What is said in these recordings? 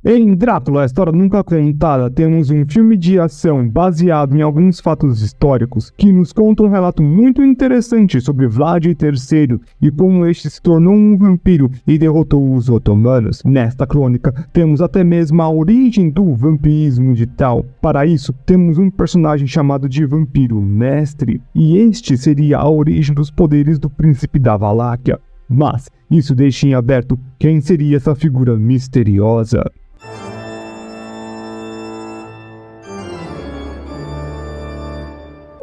Em Drácula, a história nunca contada, temos um filme de ação baseado em alguns fatos históricos que nos conta um relato muito interessante sobre Vlad III e como este se tornou um vampiro e derrotou os otomanos. Nesta crônica, temos até mesmo a origem do vampirismo de tal. Para isso, temos um personagem chamado de Vampiro Mestre, e este seria a origem dos poderes do Príncipe da Valáquia. Mas isso deixa em aberto quem seria essa figura misteriosa.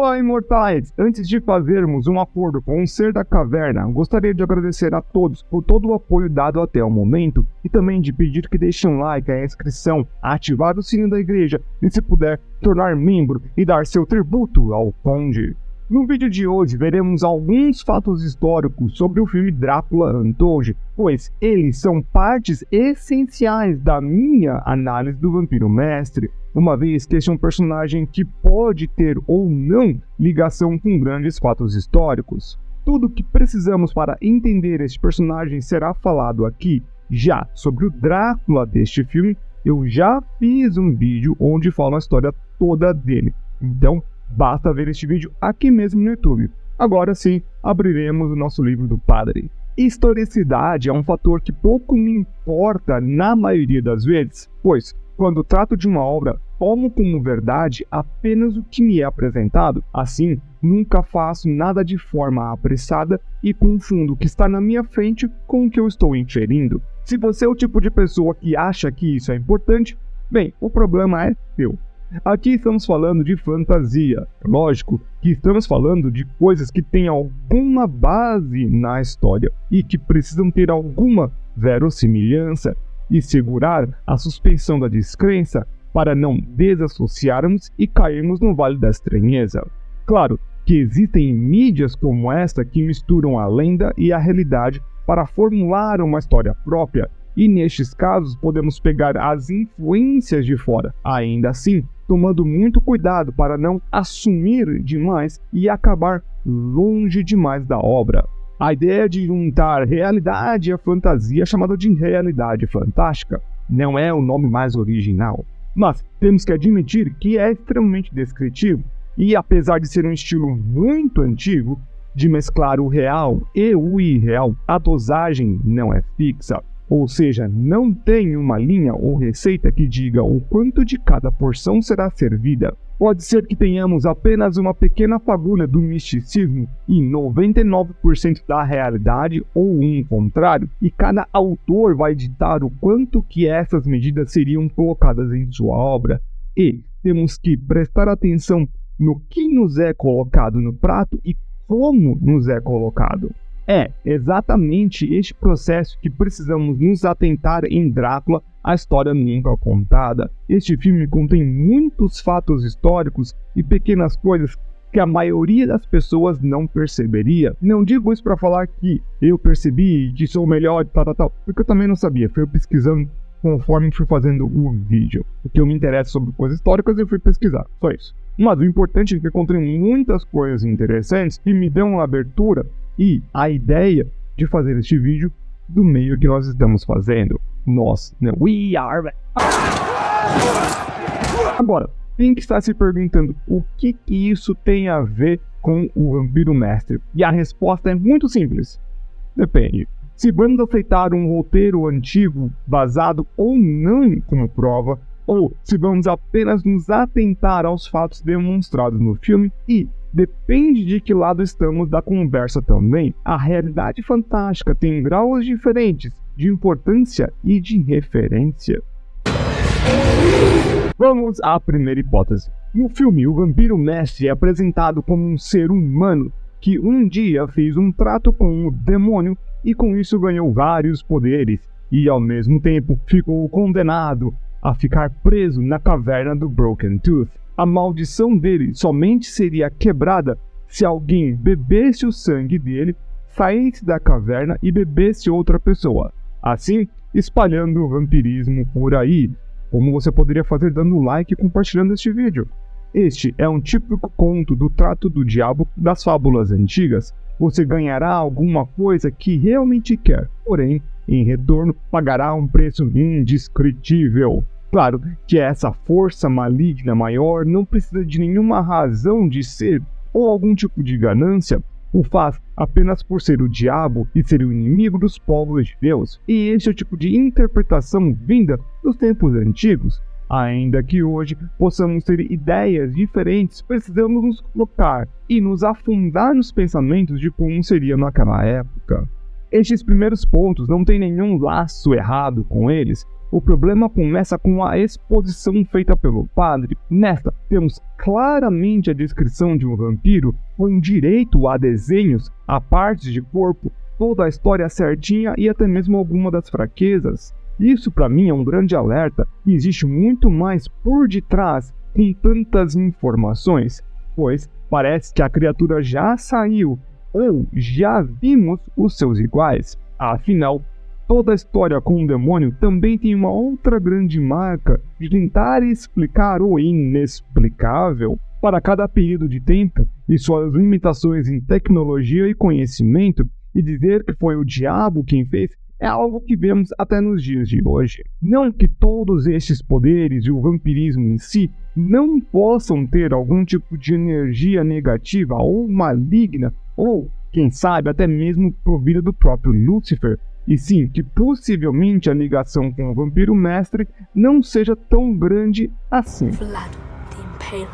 Olá, imortais! Antes de fazermos um acordo com o ser da caverna, gostaria de agradecer a todos por todo o apoio dado até o momento e também de pedir que deixem um like, a inscrição, ativar o sininho da igreja e, se puder, tornar membro e dar seu tributo ao Conde. No vídeo de hoje veremos alguns fatos históricos sobre o filme Drácula Untold, pois eles são partes essenciais da minha análise do Vampiro Mestre, uma vez que este é um personagem que pode ter ou não ligação com grandes fatos históricos. Tudo o que precisamos para entender este personagem será falado aqui. Já sobre o Drácula deste filme, eu já fiz um vídeo onde falo a história toda dele, então basta ver este vídeo aqui mesmo no YouTube. Agora sim, abriremos o nosso livro do padre. Historicidade é um fator que pouco me importa na maioria das vezes, pois quando trato de uma obra, tomo como verdade apenas o que me é apresentado. Assim, nunca faço nada de forma apressada e confundo o que está na minha frente com o que eu estou inferindo. Se você é o tipo de pessoa que acha que isso é importante, bem, o problema é seu. Aqui estamos falando de fantasia. Lógico que estamos falando de coisas que têm alguma base na história e que precisam ter alguma verossimilhança e segurar a suspensão da descrença para não desassociarmos e cairmos no vale da estranheza. Claro que existem mídias como esta que misturam a lenda e a realidade para formular uma história própria, e nestes casos podemos pegar as influências de fora. Ainda assim, tomando muito cuidado para não assumir demais e acabar longe demais da obra. A ideia de juntar realidade e a fantasia é chamada de realidade fantástica. Não é o nome mais original, mas temos que admitir que é extremamente descritivo e, apesar de ser um estilo muito antigo, de mesclar o real e o irreal, a dosagem não é fixa. Ou seja, não tem uma linha ou receita que diga o quanto de cada porção será servida. Pode ser que tenhamos apenas uma pequena fagulha do misticismo e 99% da realidade ou um contrário, e cada autor vai ditar o quanto que essas medidas seriam colocadas em sua obra. E temos que prestar atenção no que nos é colocado no prato e como nos é colocado. É exatamente este processo que precisamos nos atentar em Drácula, a história nunca contada. Este filme contém muitos fatos históricos e pequenas coisas que a maioria das pessoas não perceberia. Não digo isso para falar que eu percebi, que sou melhor, tal, porque eu também não sabia. Fui pesquisando conforme fui fazendo o vídeo. Porque eu me interesso sobre coisas históricas e fui pesquisar, só isso. Mas o importante é que encontrei muitas coisas interessantes que me dão uma abertura e a ideia de fazer este vídeo do meio que nós estamos fazendo. Nós, né? We are. Agora, tem que estar se perguntando o que isso tem a ver com o Vampiro Mestre. E a resposta é muito simples. Depende. Se vamos aceitar um roteiro antigo, vazado ou não como prova, ou se vamos apenas nos atentar aos fatos demonstrados no filme e depende de que lado estamos da conversa também. A realidade fantástica tem graus diferentes de importância e de referência. Vamos à primeira hipótese. No filme, o Vampiro Mestre é apresentado como um ser humano que um dia fez um trato com o demônio e com isso ganhou vários poderes e ao mesmo tempo ficou condenado a ficar preso na caverna do Broken Tooth. A maldição dele somente seria quebrada se alguém bebesse o sangue dele, saísse da caverna e bebesse outra pessoa, assim espalhando o vampirismo por aí, como você poderia fazer dando like e compartilhando este vídeo. Este é um típico conto do trato do diabo das fábulas antigas. Você ganhará alguma coisa que realmente quer, porém em retorno, pagará um preço indescritível. Claro que essa força maligna maior não precisa de nenhuma razão de ser ou algum tipo de ganância, o faz apenas por ser o diabo e ser o inimigo dos povos de Deus. E este é o tipo de interpretação vinda dos tempos antigos. Ainda que hoje possamos ter ideias diferentes, precisamos nos colocar e nos afundar nos pensamentos de como seria naquela época. Estes primeiros pontos não têm nenhum laço errado com eles. O problema começa com a exposição feita pelo padre. Nesta, temos claramente a descrição de um vampiro com direito a desenhos, a partes de corpo, toda a história certinha e até mesmo alguma das fraquezas. Isso para mim é um grande alerta e existe muito mais por detrás com tantas informações, pois parece que a criatura já saiu ou já vimos os seus iguais. Afinal, toda a história com o demônio também tem uma outra grande marca de tentar explicar o inexplicável. Para cada período de tempo e suas limitações em tecnologia e conhecimento, e dizer que foi o diabo quem fez é algo que vemos até nos dias de hoje. Não que todos estes poderes e o vampirismo em si não possam ter algum tipo de energia negativa ou maligna, ou, quem sabe, até mesmo provida do próprio Lúcifer, e sim que possivelmente a ligação com o vampiro mestre não seja tão grande assim. Vlad the Impaler.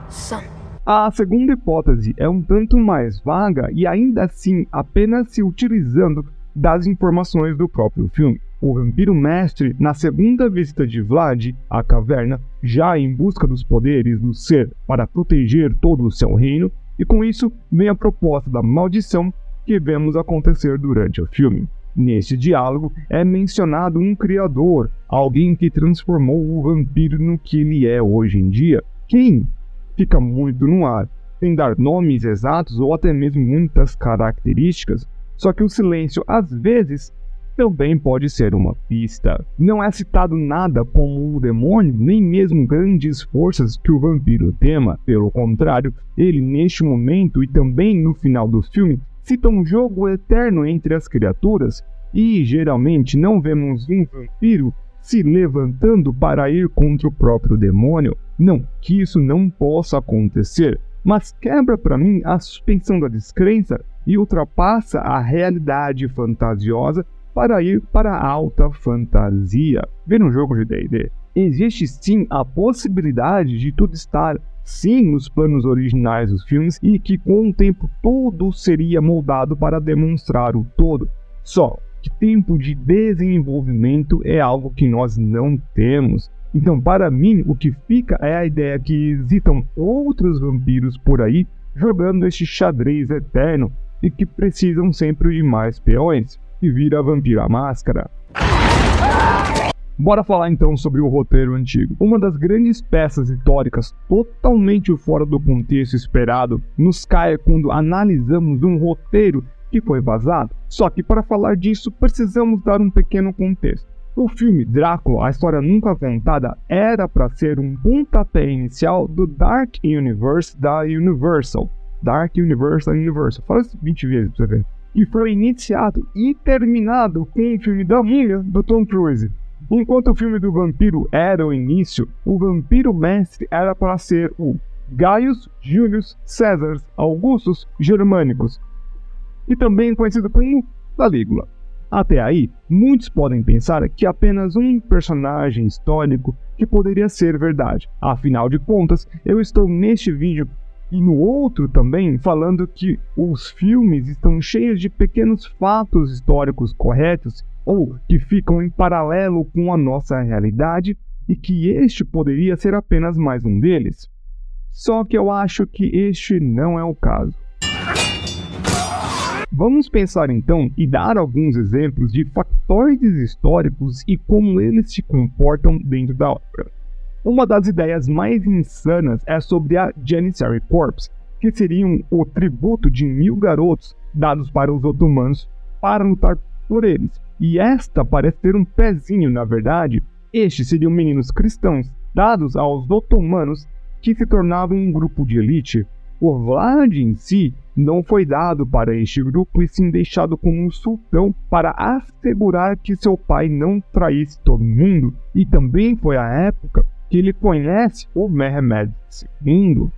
Son. A segunda hipótese é um tanto mais vaga e ainda assim apenas se utilizando das informações do próprio filme. O vampiro mestre, na segunda visita de Vlad à caverna, já em busca dos poderes do ser para proteger todo o seu reino, e com isso vem a proposta da maldição que vemos acontecer durante o filme. Neste diálogo é mencionado um criador, alguém que transformou o vampiro no que ele é hoje em dia. Quem? Fica muito no ar, sem dar nomes exatos ou até mesmo muitas características, só que o silêncio, às vezes, também pode ser uma pista. Não é citado nada como o demônio, nem mesmo grandes forças que o vampiro tema. Pelo contrário, ele neste momento e também no final do filme, cita um jogo eterno entre as criaturas, e geralmente não vemos um vampiro se levantando para ir contra o próprio demônio. Não que isso não possa acontecer, mas quebra para mim a suspensão da descrença e ultrapassa a realidade fantasiosa para ir para a alta fantasia. Ver um jogo de D&D, existe sim a possibilidade de tudo estar sim nos planos originais dos filmes e que com o tempo todo seria moldado para demonstrar o todo. Só que tempo de desenvolvimento é algo que nós não temos. Então, para mim, o que fica é a ideia que existam outros vampiros por aí jogando este xadrez eterno e que precisam sempre de mais peões, e vira Vampiro à Máscara. Bora falar então sobre o roteiro antigo. Uma das grandes peças históricas totalmente fora do contexto esperado nos cai quando analisamos um roteiro que foi vazado. Só que para falar disso precisamos dar um pequeno contexto. O filme Drácula, a história nunca contada, era para ser um pontapé inicial do Dark Universe da Universal. Dark Universe da Universal. Fala isso 20 vezes pra você ver. E foi iniciado e terminado com o filme da Múmia do Tom Cruise. Enquanto o filme do vampiro era o início, o vampiro mestre era para ser o Gaius Julius Caesar Augustus Germanicus, e também conhecido como Calígula. Até aí, muitos podem pensar que apenas um personagem histórico que poderia ser verdade. Afinal de contas, eu estou neste vídeo e no outro também falando que os filmes estão cheios de pequenos fatos históricos corretos ou que ficam em paralelo com a nossa realidade e que este poderia ser apenas mais um deles. Só que eu acho que este não é o caso. Vamos pensar então e dar alguns exemplos de factoides históricos e como eles se comportam dentro da obra. Uma das ideias mais insanas é sobre a Janissary Corps, que seriam o tributo de 1000 garotos dados para os otomanos para lutar por eles. E esta parece ter um pezinho, na verdade. Estes seriam meninos cristãos dados aos otomanos que se tornavam um grupo de elite. O Vlad em si não foi dado para este grupo e sim deixado como um sultão para assegurar que seu pai não traísse todo mundo, e também foi a época que ele conhece o Mehmed II,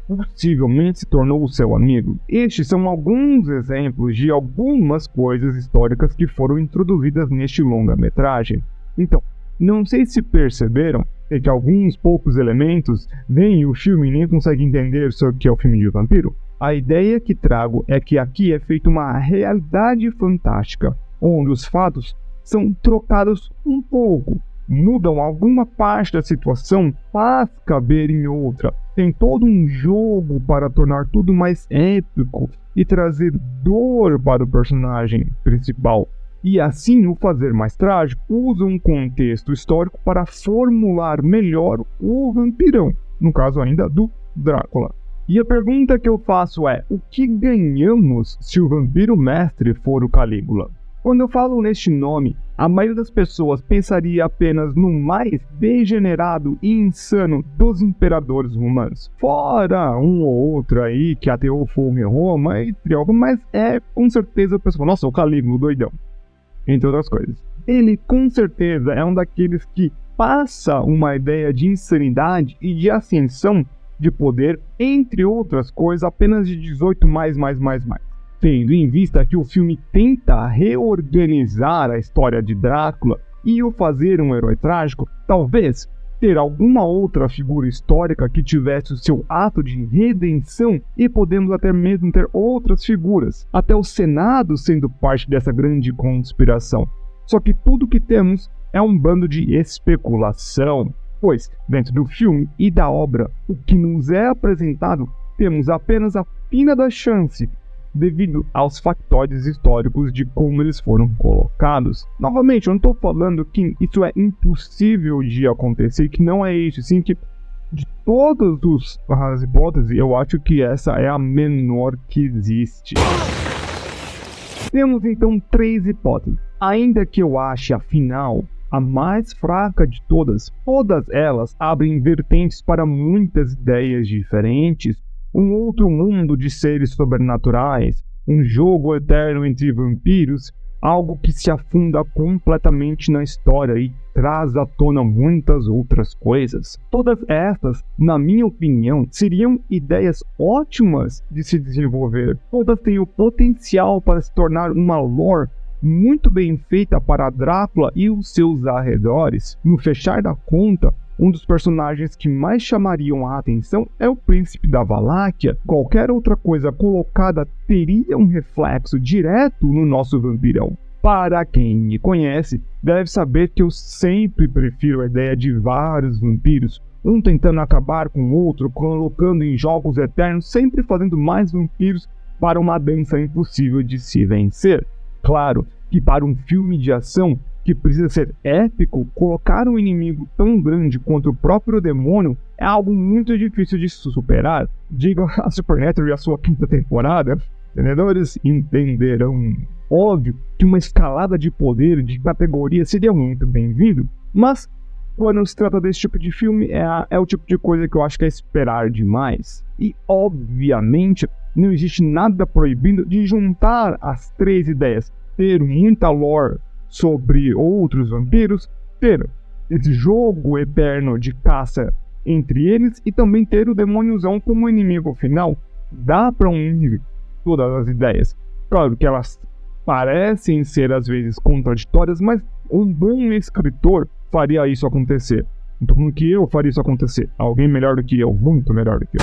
possivelmente se tornou seu amigo. Estes são alguns exemplos de algumas coisas históricas que foram introduzidas neste longa-metragem. Então, não sei se perceberam que alguns poucos elementos veem o filme e nem conseguem entender sobre o que é o filme de vampiro. A ideia que trago é que aqui é feita uma realidade fantástica, onde os fatos são trocados um pouco, mudam alguma parte da situação, faz caber em outra. Tem todo um jogo para tornar tudo mais épico e trazer dor para o personagem principal. E assim o fazer mais trágico usa um contexto histórico para formular melhor o vampirão, no caso ainda do Drácula. E a pergunta que eu faço é, o que ganhamos se o vampiro mestre for o Calígula? Quando eu falo neste nome, a maioria das pessoas pensaria apenas no mais degenerado e insano dos imperadores romanos. Fora um ou outro aí que ateou fogo em Roma, entre algo, mas com certeza a pessoa, nossa, o Calígula, o doidão. Entre outras coisas. Ele com certeza é um daqueles que passa uma ideia de insanidade e de ascensão de poder, entre outras coisas, apenas de 18 mais. Tendo em vista que o filme tenta reorganizar a história de Drácula e o fazer um herói trágico, talvez ter alguma outra figura histórica que tivesse o seu ato de redenção, e podemos até mesmo ter outras figuras, até o Senado sendo parte dessa grande conspiração. Só que tudo que temos é um bando de especulação, pois dentro do filme e da obra, o que nos é apresentado, temos apenas a fina da chance, devido aos factóides históricos de como eles foram colocados. Novamente, eu não estou falando que isso é impossível de acontecer, que não é isso, sim que de todas as hipóteses, eu acho que essa é a menor que existe. Temos então 3 hipóteses, ainda que eu ache a final a mais fraca de todas elas abrem vertentes para muitas ideias diferentes, um outro mundo de seres sobrenaturais, um jogo eterno entre vampiros, algo que se afunda completamente na história e traz à tona muitas outras coisas. Todas estas, na minha opinião, seriam ideias ótimas de se desenvolver. Todas têm o potencial para se tornar uma lore muito bem feita para Drácula e os seus arredores. No fechar da conta, um dos personagens que mais chamariam a atenção é o Príncipe da Valáquia. Qualquer outra coisa colocada teria um reflexo direto no nosso vampirão. Para quem me conhece, deve saber que eu sempre prefiro a ideia de vários vampiros, um tentando acabar com o outro, colocando em jogos eternos, sempre fazendo mais vampiros para uma dança impossível de se vencer. Claro que para um filme de ação que precisa ser épico, colocar um inimigo tão grande quanto o próprio demônio é algo muito difícil de superar. Diga a Supernatural e a sua 5ª temporada, entendedores entenderão. Óbvio que uma escalada de poder de categoria seria muito bem-vindo, mas quando se trata desse tipo de filme é o tipo de coisa que eu acho que é esperar demais. E obviamente não existe nada proibindo de juntar as 3 ideias, ter muita lore sobre outros vampiros, ter esse jogo eterno de caça entre eles e também ter o demôniozão como inimigo final. Dá para unir todas as ideias. Claro que elas parecem ser às vezes contraditórias, mas um bom escritor faria isso acontecer. Então, como que eu faria isso acontecer? Alguém melhor do que eu, muito melhor do que eu.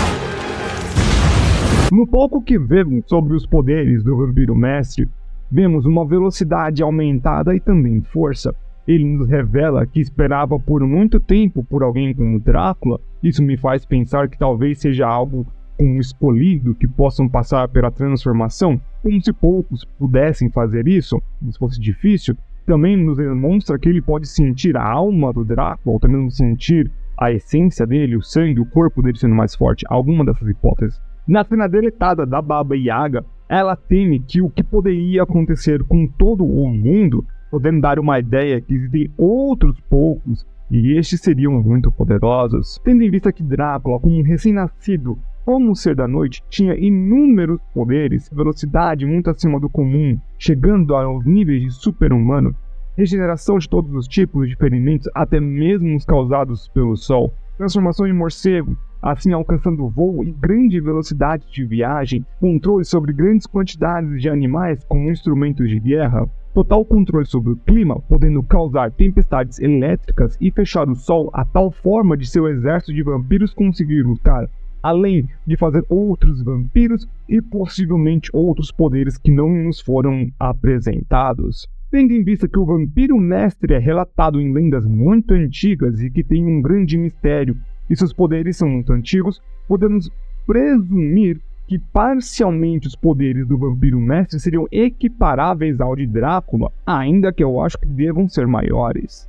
No pouco que vemos sobre os poderes do vampiro mestre, vemos uma velocidade aumentada e também força. Ele nos revela que esperava por muito tempo por alguém como Drácula. Isso me faz pensar que talvez seja algo como escolhido que possam passar pela transformação, como se poucos pudessem fazer isso, se fosse difícil. Também nos demonstra que ele pode sentir a alma do Drácula, ou também sentir a essência dele, o sangue, o corpo dele sendo mais forte. Alguma dessas hipóteses. Na cena deletada da Baba Yaga, ela teme que o que poderia acontecer com todo o mundo, podendo dar uma ideia que existem outros poucos, e estes seriam muito poderosos. Tendo em vista que Drácula, como um recém-nascido, como o Ser da Noite tinha inúmeros poderes, velocidade muito acima do comum, chegando aos níveis de super-humano, regeneração de todos os tipos de ferimentos, até mesmo os causados pelo Sol, transformação em morcego, assim alcançando voo e grande velocidade de viagem, controle sobre grandes quantidades de animais como instrumentos de guerra, total controle sobre o clima, podendo causar tempestades elétricas e fechar o Sol a tal forma de seu exército de vampiros conseguir lutar, além de fazer outros vampiros e possivelmente outros poderes que não nos foram apresentados. Tendo em vista que o Vampiro Mestre é relatado em lendas muito antigas e que tem um grande mistério e seus poderes são muito antigos, podemos presumir que parcialmente os poderes do Vampiro Mestre seriam equiparáveis ao de Drácula, ainda que eu acho que devam ser maiores.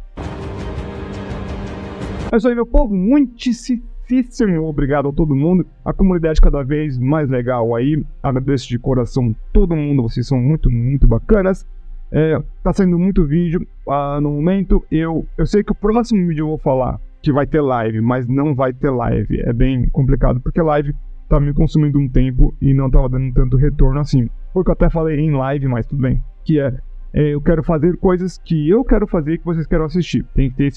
É isso aí, meu povo, muitíssimo obrigado a todo mundo, a comunidade cada vez mais legal aí, agradeço de coração todo mundo, vocês são muito bacanas. Tá saindo muito vídeo no momento. Eu sei que o próximo vídeo eu vou falar que vai ter live, mas não vai ter live. É bem complicado, porque live tá me consumindo um tempo e não tava dando tanto retorno assim. Foi o que eu até falei em live, mas tudo bem. Que eu quero fazer coisas que eu quero fazer e que vocês querem assistir. Tem que ter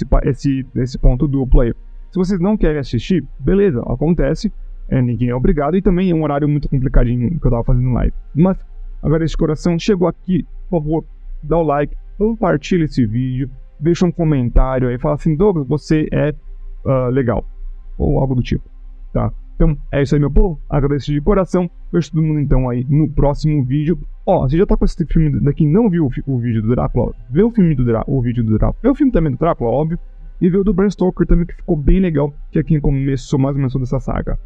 esse ponto duplo aí. Se vocês não querem assistir, beleza, acontece. Ninguém é obrigado e também é um horário muito complicadinho que eu tava fazendo live. Mas, agora esse coração chegou aqui, por favor, dá o like, compartilha esse vídeo, deixa um comentário aí, fala assim, Douglas, você é legal, ou algo do tipo, tá? Então, é isso aí, meu povo, agradeço de coração, vejo todo mundo então aí no próximo vídeo. Você já tá com esse filme daqui, não viu o vídeo do Drácula, vê o vídeo do Drácula, vê o filme também do Drácula, óbvio, e vê o do Bram Stoker também, que ficou bem legal, que é quem começou mais ou menos toda essa saga.